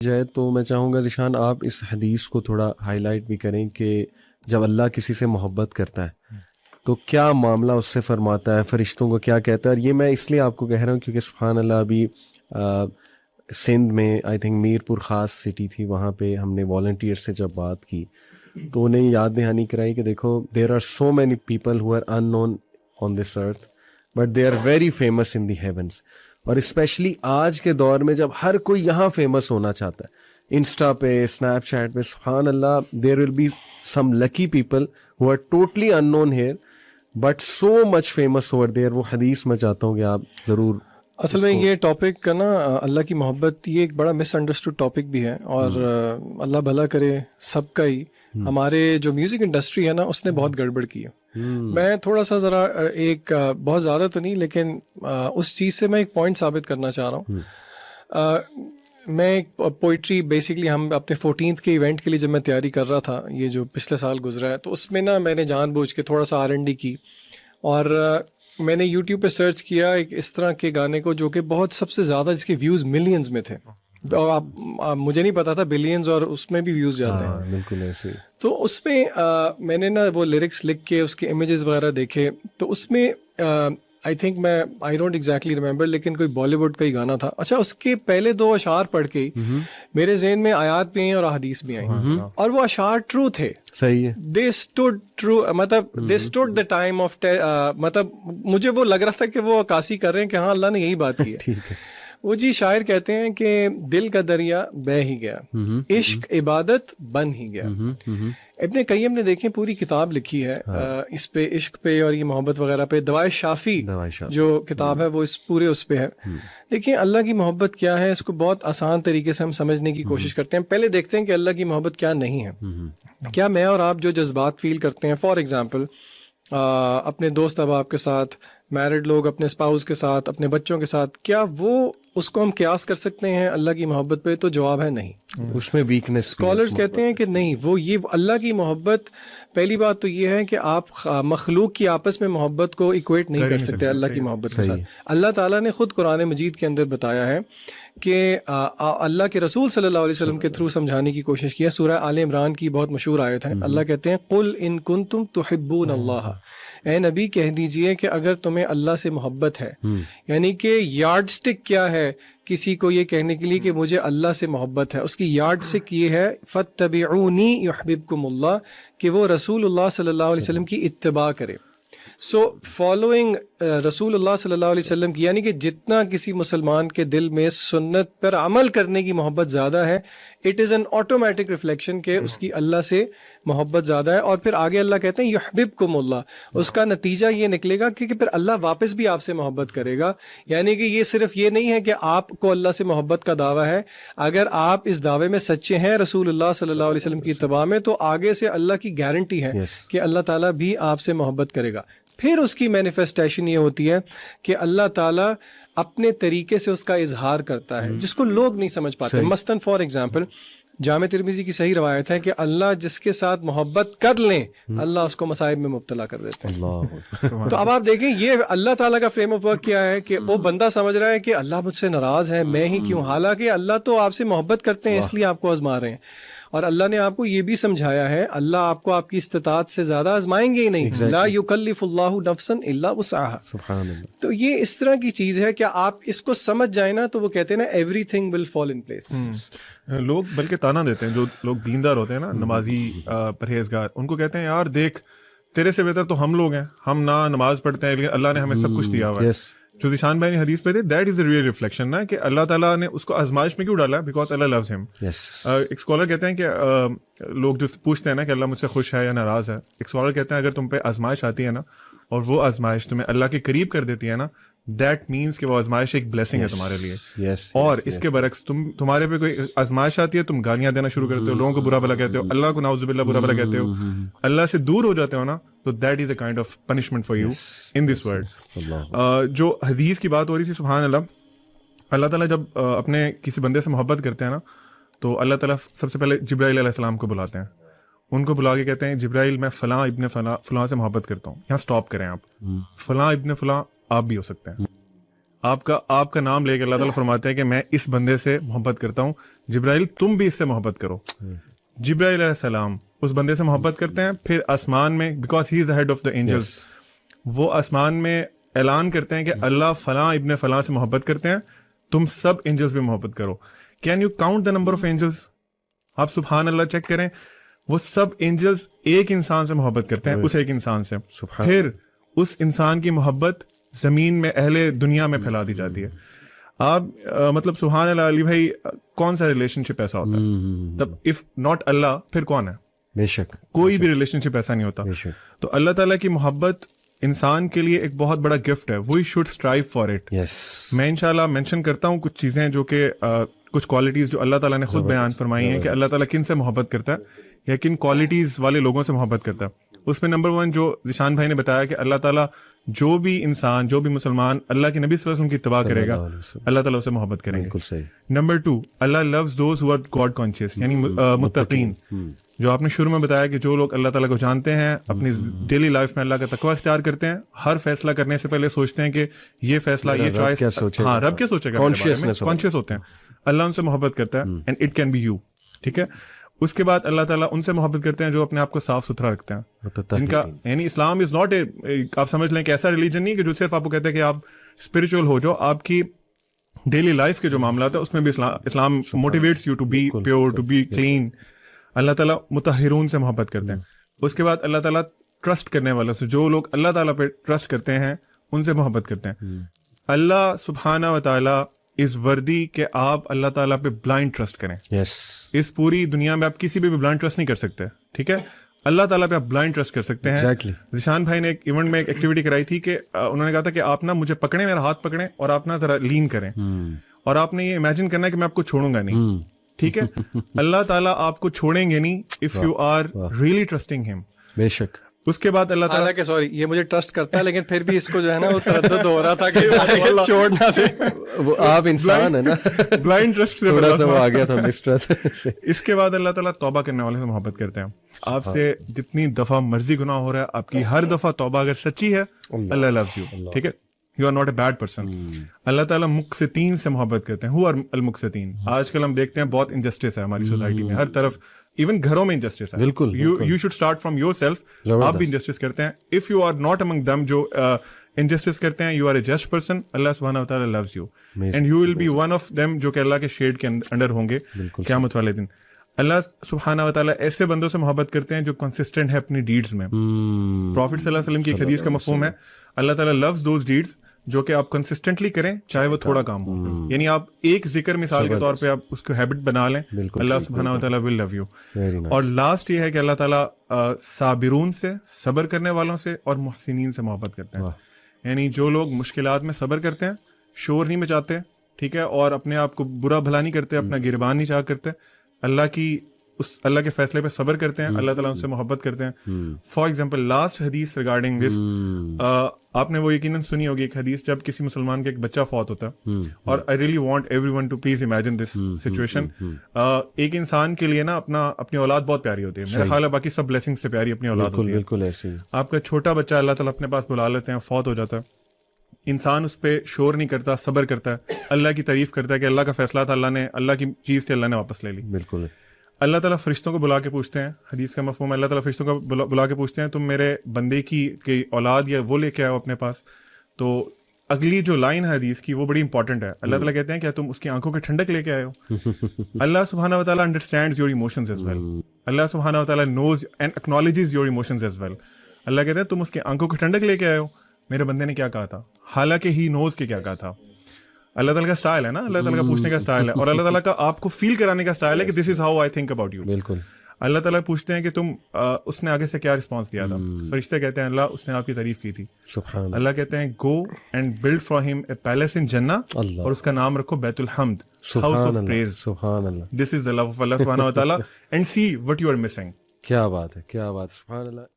جائے تو میں چاہوں گا ذیشان آپ اس حدیث کو تھوڑا ہائی لائٹ بھی کریں کہ جب اللہ کسی سے محبت کرتا ہے تو کیا معاملہ اس سے فرماتا ہے، فرشتوں کو کیا کہتا ہے. اور یہ میں اس لیے آپ کو کہہ رہا ہوں کیونکہ سبحان اللہ ابھی سندھ میں آئی تھنک میر پور خاص سٹی تھی، وہاں پہ ہم نے والنٹیئر سے جب بات کی تو انہیں یاد دہانی کرائی کہ دیکھو there are so many people who are unknown on this earth but they are very famous in the heavens. اور اسپیشلی آج کے دور میں جب ہر کوئی یہاں فیمس ہونا چاہتا ہے، انسٹا پہ، اسنیپ چیٹ پہ، سبحان اللہ there will be some lucky people who are totally unknown here but so much famous over there. وہ حدیث میں چاہتا ہوں کہ آپ ضرور. اصل میں یہ ٹاپک کا نا اللہ کی محبت یہ ایک بڑا مس انڈرسٹوڈ ٹاپک بھی ہے، اور اللہ بھلا کرے سب کا ہی. ہمارے جو میوزک انڈسٹری ہے نا اس نے بہت گڑبڑ کی ہے. میں تھوڑا سا ذرا ایک بہت زیادہ تو نہیں لیکن اس چیز سے میں ایک پوائنٹ ثابت کرنا چاہ رہا ہوں. میں ایک پوئٹری بیسکلی ہم اپنے 14th کے ایونٹ کے لیے جب میں تیاری کر رہا تھا یہ جو پچھلے سال گزرا ہے، تو اس میں نا میں نے جان بوجھ کے تھوڑا سا R&D کی، اور میں نے یوٹیوب پہ سرچ کیا ایک اس طرح کے گانے کو جو کہ بہت سب سے زیادہ جس کے ویوز ملینز میں تھے. اور آپ مجھے نہیں پتا تھا بلینز اور اس میں بھی ویوز جاتے ہیں. بالکل ایسے. تو اس میں میں نے نا وہ لیرکس لکھ کے اس کے امیجز وغیرہ دیکھے، تو اس میں آئی تھنک میں آئی ڈونٹ ایگزیکٹلی ریمبر لیکن کوئی بالی ووڈ کا ہی گانا تھا. اچھا اس کے پہلے 2 اشعار پڑھ کے میرے ذہن میں آیات بھی ہیں اور احادیث بھی آئیں، اور وہ اشعار ٹرو تھے. صحیح ہے. دے اسٹوڈ ٹرو، مطلب دے اسٹوڈ دا ٹائم آف، مطلب مجھے وہ لگ رہا تھا کہ وہ عکاسی کر رہے ہیں کہ ہاں اللہ نے یہی بات کی ہے. ٹھیک ہے. وہ جی شاعر کہتے ہیں کہ دل کا دریا بہہ ہی گیا، عشق عبادت بن ہی گیا. ابن قیم نے دیکھیں پوری کتاب لکھی ہے اس پہ، عشق پہ اور یہ محبت وغیرہ پہ. دوائے شافی جو کتاب ہے وہ اس پورے اس پہ ہے. دیکھیں اللہ کی محبت کیا ہے، اس کو بہت آسان طریقے سے ہم سمجھنے کی کوشش کرتے ہیں. پہلے دیکھتے ہیں کہ اللہ کی محبت کیا نہیں ہے. کیا میں اور آپ جو جذبات فیل کرتے ہیں، فار ایگزامپل اپنے دوست احباب کے ساتھ، میرڈ لوگ اپنے اسپاؤس کے ساتھ، اپنے بچوں کے ساتھ، کیا وہ اس کو ہم قیاس کر سکتے ہیں اللہ کی محبت پہ؟ تو جواب ہے نہیں. اس میں ویکنس. اسکالرز کہتے ہیں کہ نہیں، وہ یہ اللہ کی محبت، پہلی بات تو یہ ہے کہ آپ مخلوق کی آپس میں محبت کو ایکویٹ نہیں کر سکتے اللہ کی محبت کے ساتھ. اللہ تعالیٰ نے خود قرآن مجید کے اندر بتایا ہے کہ اللہ کے رسول صلی اللہ علیہ وسلم کے تھرو سمجھانے کی کوشش کی ہے. سورہ آل عمران کی بہت مشہور آیت ہے. اللہ کہتے ہیں قل ان کنتم تحبون اللہ، اے نبی کہہ دیجئے کہ اگر تمہیں اللہ سے محبت ہے. یعنی کہ یارڈ سٹک کیا ہے کسی کو یہ کہنے کے لیے کہ مجھے اللہ سے محبت ہے؟ اس کی یارڈ سٹک یہ ہے فاتبعونی یحببکم اللہ، کہ وہ رسول اللہ صلی اللہ علیہ وسلم کی اتباع کرے. سو فالوئنگ رسول اللہ صلی اللہ علیہ وسلم کی، یعنی کہ جتنا کسی مسلمان کے دل میں سنت پر عمل کرنے کی محبت زیادہ ہے، it is an automatic reflection کہ اس کی اللہ سے محبت زیادہ ہے. اور پھر آگے اللہ کہتے ہیں یحببکم اللہ، اس کا نتیجہ یہ نکلے گا کہ پھر اللہ واپس بھی آپ سے محبت کرے گا. یعنی کہ یہ صرف یہ نہیں ہے کہ آپ کو اللہ سے محبت کا دعویٰ ہے، اگر آپ اس دعوے میں سچے ہیں رسول اللہ صلی اللہ علیہ وسلم کی اتباع میں، تو آگے سے اللہ کی گارنٹی ہے کہ اللہ تعالیٰ بھی آپ سے محبت کرے گا. پھر اس کی مینیفیسٹیشن یہ ہوتی ہے کہ اللہ تعالیٰ اپنے طریقے سے اس کا اظہار کرتا ہے جس کو لوگ نہیں سمجھ پاتے. مثلاً فار ایگزامپل جامع ترمذی کی صحیح روایت ہے کہ اللہ جس کے ساتھ محبت کر لیں اللہ اس کو مصائب میں مبتلا کر دیتے ہیں. تو اب آپ دیکھیں یہ اللہ تعالیٰ کا فریم آف ورک کیا ہے کہ وہ بندہ سمجھ رہا ہے کہ اللہ مجھ سے ناراض ہے، میں ہی کیوں، حالانکہ اللہ تو آپ سے محبت کرتے ہیں اس لیے آپ کو آزما رہے ہیں. اور اللہ نے آپ کو یہ بھی سمجھایا ہے اللہ آپ کو آپ کی استطاعت سے زیادہ آزمائیں گے ہی نہیں. لا یکلف اللہ نفسا الا وسعها. تو یہ اس طرح کی چیز ہے کہ آپ اس کو سمجھ جائیں نا تو وہ کہتے ہیں نا every thing will fall in place. لوگ بلکہ تانا دیتے ہیں، جو لوگ دیندار ہوتے ہیں نا، نمازی پرہیزگار، ان کو کہتے ہیں یار دیکھ تیرے سے بہتر تو ہم لوگ ہیں، ہم نہ نماز پڑھتے ہیں لیکن اللہ نے ہمیں سب کچھ دیا ہوا ہے. جو ذیشان بھائی نے حدیث پہ تھے، that is a real reflection نا کہ اللہ تعالیٰ نے اس کو آزمائش میں کیوں ڈالا؟ بیکاز اللہ لوز ہم. ایک اسکالر کہتے ہیں کہ لوگ جو پوچھتے ہیں نا کہ اللہ مجھ سے خوش ہے یا ناراض ہے، ایک اسکالر کہتے ہیں اگر تم پہ آزمائش آتی ہے نا اور وہ آزمائش تمہیں اللہ کے قریب کر دیتی ہے نا، دیٹ مینس کہ وہ آزمائش ایک بلیسنگ ہے تمہارے لیے. اور اس کے برعکس تمہارے پہ کوئی آزمائش آتی ہے، تم گالیاں دینا شروع کرتے ہو، لوگوں کو برا بھلا کہتے ہو، اللہ کو نعوذ باللہ برا بھلا کہتے ہو، اللہ سے دور ہو جاتے ہو نا، تو that is a kind of punishment for you in this world. جو حدیث کی بات ہو رہی تھی، سبحان اللہ، اللہ تعالیٰ جب اپنے کسی بندے سے محبت کرتے ہیں نا تو اللہ تعالیٰ سب سے پہلے جبرائیل علیہ السلام کو بلاتے ہیں. ان کو بلا کے کہتے ہیں جبرائیل میں فلاں ابن فلاں سے محبت کرتا ہوں. یہاں سٹاپ کریں آپ، فلاں ابن فلاں آپ بھی ہو سکتے ہیں. آپ کا نام لے کے اللہ تعالیٰ فرماتے ہیں کہ میں اس بندے سے محبت کرتا ہوں، جبرائیل تم بھی اس سے محبت کرو. جبرائیل علیہ السلام اس بندے سے محبت کرتے ہیں، پھر آسمان میں because he is the head of the angels, وہ آسمان میں اعلان کرتے ہیں کہ اللہ فلاں ابن فلاں سے محبت کرتے ہیں، تم سب اینجلس بھی محبت کرو. Can you count the number of angels? آپ سبحان اللہ چیک کریں، وہ سب اینجلس ایک انسان سے محبت کرتے ہیں، اس ایک انسان سے. پھر اس انسان کی محبت زمین میں اہل دنیا میں پھیلا دی جاتی ہے. آپ مطلب سبحان اللہ علی بھائی، کون سا ریلیشن شپ ایسا ہوتا ہے؟ تب اف ناٹ اللہ پھر کون ہے؟ بے شک کوئی بھی ریلیشن شپ ایسا نہیں ہوتا. تو اللہ تعالیٰ کی محبت انسان کے لیے ایک بہت بڑا گفٹ ہے. We should strive for it. میں انشاءاللہ مینشن کرتا ہوں کچھ چیزیں جو کہ کچھ کوالٹیز جو اللہ تعالیٰ نے خود بیان فرمائی ہیں کہ اللہ تعالیٰ کن سے محبت کرتا ہے یا کن کوالٹیز والے لوگوں سے محبت کرتا ہے. اس میں نمبر 1 جو ذیشان بھائی نے بتایا کہ اللہ تعالیٰ جو بھی انسان، جو بھی مسلمان اللہ کے نبی صلی اللہ علیہ وسلم کی اتباع کرے گا، اللہ تعالیٰ اسے محبت کریں گے. Number 2 Allah loves those who are God conscious, یعنی متقین. جو آپ نے شروع میں بتایا کہ جو لوگ اللہ تعالیٰ کو جانتے ہیں، اپنی ڈیلی لائف میں اللہ کا تقوی اختیار کرتے ہیں، ہر فیصلہ کرنے سے پہلے سوچتے ہیں کہ یہ فیصلہ، یہ چوائس، ہاں رب کیا سوچے گا، کانشیس ہوتے ہیں. اللہ ان سے محبت کرتا ہے and it can be you. ٹھیک ہے. اس کے بعد اللہ تعالیٰ ان سے محبت کرتے ہیں جو اپنے آپ کو صاف ستھرا رکھتے ہیں، جن کا یعنی اسلام از ناٹ اے، آپ سمجھ لیں کہ ایسا ریلیجن نہیں کہ جو صرف آپ کو کہتے ہیں کہ آپ اسپرچل ہو جاؤ. آپ کی ڈیلی لائف کے جو معاملات ہیں اس میں بھی اسلام motivates you to be pure, to be clean. اللہ تعالیٰ مطہرون سے محبت کرتے ہیں. اس کے بعد اللہ تعالیٰ ٹرسٹ کرنے والوں سے، جو لوگ اللہ تعالیٰ پہ ٹرسٹ کرتے ہیں ان سے محبت کرتے ہیں. اللہ سبحانہ و تعالیٰ اس وردی کہ آپ اللہ تعالیٰ پہ بلائنڈ ٹرسٹ کریں. اس پوری دنیا میں آپ کسی پہ بھی بلائنڈ ٹرسٹ نہیں کر سکتے. ٹھیک ہے. اللہ تعالیٰ پہ آپ بلائنڈ ٹرسٹ کر سکتے ہیں. ذیشان بھائی نے ایک ایونٹ میں ایک ایکٹیویٹی کرائی تھی کہ انہوں نے کہا تھا کہ آپ نا مجھے پکڑیں، میرا ہاتھ پکڑیں اور آپ نا ذرا لین کریں اور آپ نے یہ امیجن کرنا ہے کہ میں آپ کو چھوڑوں گا نہیں. ٹھیک ہے. اللہ تعالیٰ آپ کو چھوڑیں گے نہیں if you are really trusting ہم. بے شک. اس کے بعد اللہ تعالیٰ کہ سوری یہ مجھے ٹرسٹ کرتا ہے لیکن پھر بھی اس کو جو ہے نا وہ تردد ہو رہا تھا کہ چھوڑنا دے. وہ آپ انسان ہے نا، بلائنڈ ٹرسٹ سے تھوڑا سا وہ آ گیا تھا مسٹرس. اس کے بعد اللہ تعالیٰ توبہ کرنے والے سے محبت کرتے ہیں. آپ سے جتنی دفعہ مرضی گناہ ہو رہا ہے، آپ کی ہر دفعہ توبہ اگر سچی ہے، اللہ لوز یو. ٹھیک ہے. You are not a bad person. اللہ تعالیٰ مقسطین سے محبت کرتے ہیں. ہو آر المقسطین. آج کل ہم دیکھتے ہیں بہت انجسٹس ہے ہماری سوسائٹی میں، ہر طرف، ایون گھروں میں انجسٹس ہے. بالکل. You should start from yourself. آپ بھی انجسٹس کرتے ہیں. If you are not among them جو انجسٹس کرتے ہیں، you are a just person. اللہ سبحانہ و تعالیٰ loves you and you will be one of them جو کہ اللہ کے شیڈ کے انڈر ہوں گے قیامت والے دن. اللہ سبحانہ و تعالیٰ ایسے بندوں سے محبت کرتے ہیں جو کنسسٹنٹ ہے اپنی ڈیڈز میں. پروفٹ صلی اللہ علیہ وسلم کی ایک حدیث کا مفہوم ہے، اللہ تعالیٰ لوز دوز ڈیڈز جو کہ آپ کنسسٹنٹلی کریں چاہے وہ تھوڑا کام ہو. یعنی آپ ایک ذکر مثال کے طور پہ آپ اس کو ہیبٹ بنا لیں، اللہ سبحانہ و تعالیٰ ول لو یو. اور لاسٹ یہ ہے کہ اللہ تعالیٰ صابرون سے، صبر کرنے والوں سے، اور محسنین سے محبت کرتے ہیں. یعنی جو لوگ مشکلات میں صبر کرتے ہیں، شور نہیں مچاتے، ٹھیک ہے، اور اپنے آپ کو برا بھلا نہیں کرتے، اپنا گربان نہیں چاہ کرتے، اللہ کے فیصلے پہ صبر کرتے ہیں، اللہ تعالیٰ ان سے محبت کرتے ہیں. فار ایگزامپل لاسٹ حدیث ریگارڈنگ دس، آپ نے وہ یقیناً سنی ہوگی ایک حدیث جب کسی مسلمان کا ایک بچہ فوت ہوتا ہے، اور I really want everyone to please imagine this situation. ایک انسان کے لیے نا اپنی اولاد بہت پیاری ہوتی ہے. میرا خیال ہے باقی سب بلیسنگ سے پیاری اپنی اولاد ہوتی ہے. بالکل ایسے ہی آپ کا چھوٹا بچہ اللہ تعالیٰ اپنے پاس بلا لیتے ہیں، فوت ہو جاتا ہے. انسان اس پہ شور نہیں کرتا، صبر کرتا ہے، اللہ کی تعریف کرتا ہے کہ اللہ کا فیصلہ تھا، اللہ کی چیز تھی، اللہ نے واپس لے لی. بالکل. اللہ تعالیٰ فرشتوں کو بلا کے پوچھتے ہیں، حدیث کا مفہوم ہے، اللہ تعالیٰ فرشتوں کو بلا کے پوچھتے ہیں تم میرے بندے کی اولاد یا وہ لے کے آؤ اپنے پاس. تو اگلی جو لائن ہے حدیث کی وہ بڑی امپورٹنٹ ہے. اللہ تعالیٰ کہتے ہیں کیا تم اس کی آنکھوں کی ٹھنڈک لے کے آئے ہو؟ اللہ سبحانہ و تعالیٰ understands your emotions as well. اللہ سبحانہ و تعالیٰ knows and acknowledges your emotions as well. اللہ کہتے ہیں تم اس کی آنکھوں کی ٹھنڈک لے کے آئے ہو. میرے بندے نے کیا کہا تھا، حالانکہ ہی نوز کہ کیا کہا تھا. اللہ تعالیٰ کا اسٹائل ہے نا، اللہ تعالیٰ کا پوچھنے کا اسٹائل ہے، اور اللہ تعالیٰ کا آپ کو فیل کرانے کا اسٹائل ہے کہ this is how I think about you. بالکل. اللہ تعالیٰ پوچھتے ہیں کہ تم اس نے آگے سے کیا رسپانس دیا تھا. فرشتے کہتے ہیں اللہ اس نے آپ کی تعریف کی تھی. اللہ کہتے ہیں گو اینڈ بلڈ فار ہم اے پیلس ان جنہ، اور اس کا نام رکھو بیت الحمد، ہاؤس آف پریز. سبحان اللہ. دس از دی لو آف اللہ سبحانہ و تعالیٰ and see what you are missing. کیا بات ہے، کیا بات. سبحان اللہ.